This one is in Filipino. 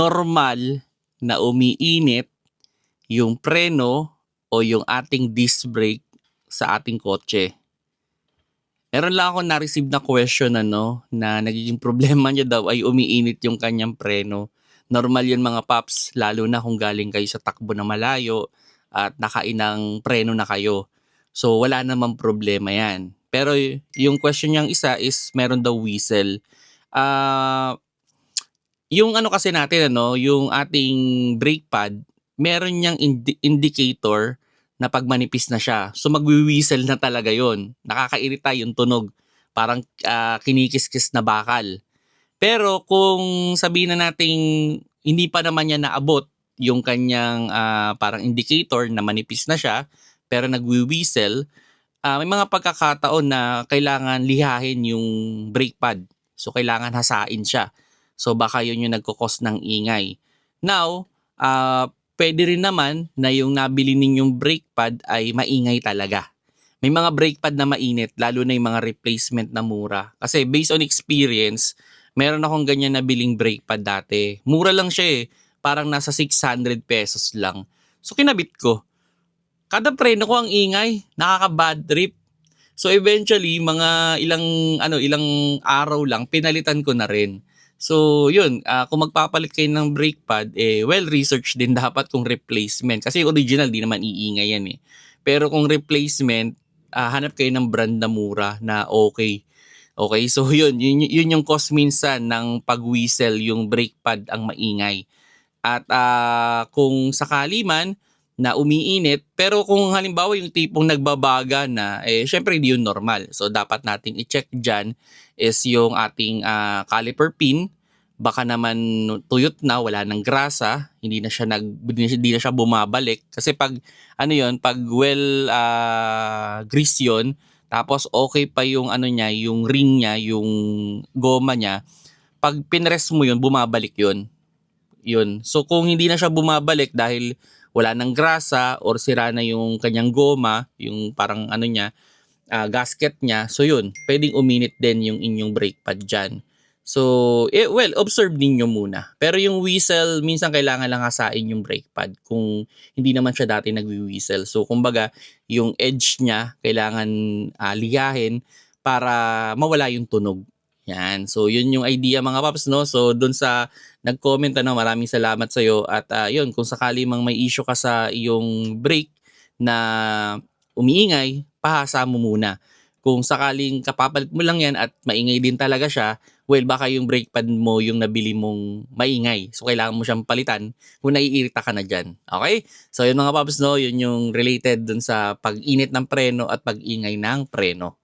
normal na umiinit yung preno o yung ating disc brake sa ating kotse. Meron lang akong na-receive na question na nagiging problema niya daw ay umiinit yung kanyang preno. Normal yun mga paps, lalo na kung galing kayo sa takbo na malayo at nakainang preno na kayo. So wala namang problema yan. Pero yung question niyang isa is meron daw whistle. Yung kasi natin yung ating brake pad, meron niyang indicator na pag manipis na siya. So magwi-whistle na talaga 'yon. Nakakairita yung tunog. Parang kinikis-kis na bakal. Pero kung sabihin na nating hindi pa naman niya naabot yung kanyang parang indicator na manipis na siya, pero nagwi-whistle, may mga pagkakataon na kailangan lihahin yung brake pad. So kailangan hasain siya. So baka yun yung nagkukos ng ingay. Now, pwede rin naman na yung nabili ninyong brake pad ay maingay talaga. May mga brake pad na mainit, lalo na yung mga replacement na mura. Kasi based on experience, meron akong ganyan na biling brake pad dati. Mura lang siya eh. Parang nasa 600 pesos lang. So kinabit ko. Kada preno ko ang ingay, nakaka-bad trip. So eventually, mga ilang araw lang, pinalitan ko na rin. So yun, kung magpapalit kayo ng brake pad, well-researched din dapat kung replacement. Kasi original, di naman iingay yan eh. Pero kung replacement, hanap kayo ng brand na mura na okay. Okay, so yun yung cause minsan ng pag-whistle, yung brake pad ang maingay. At kung sakali man na umiinit, pero kung halimbawa yung tipong nagbabaga na, syempre hindi yun normal. So dapat nating i-check dyan is yung ating caliper pin. Baka naman tuyot na, wala ng grasa, hindi na siya bumabalik. Kasi pag pag grease yun, tapos okay pa yung niya, yung ring niya, yung goma niya, pag pinress mo yun, bumabalik yun. So kung hindi na siya bumabalik dahil wala ng grasa or sira na yung kanyang goma, yung parang niya, gasket niya, so yun, pwedeng uminit din yung inyong brake pad dyan. So, well, observe ninyo muna. Pero yung whistle, minsan kailangan lang hasain yung brake pad kung hindi naman siya dati nagwi-whistle. So, kumbaga, yung edge niya, kailangan ligahin para mawala yung tunog. Yan. So, yun yung idea mga paps, no? So, dun sa nag-comment, maraming salamat sa'yo. At yun, kung sakali mang may issue ka sa iyong brake na umiingay, pahasa mo muna. Kung sakaling kapapalit mo lang yan at maingay din talaga siya, well, baka yung brake pad mo yung nabili mong maingay. So, kailangan mo siyang palitan kung naiirita ka na dyan. Okay? So, yun mga paps, no? Yun yung related dun sa pag-init ng preno at pag-ingay ng preno.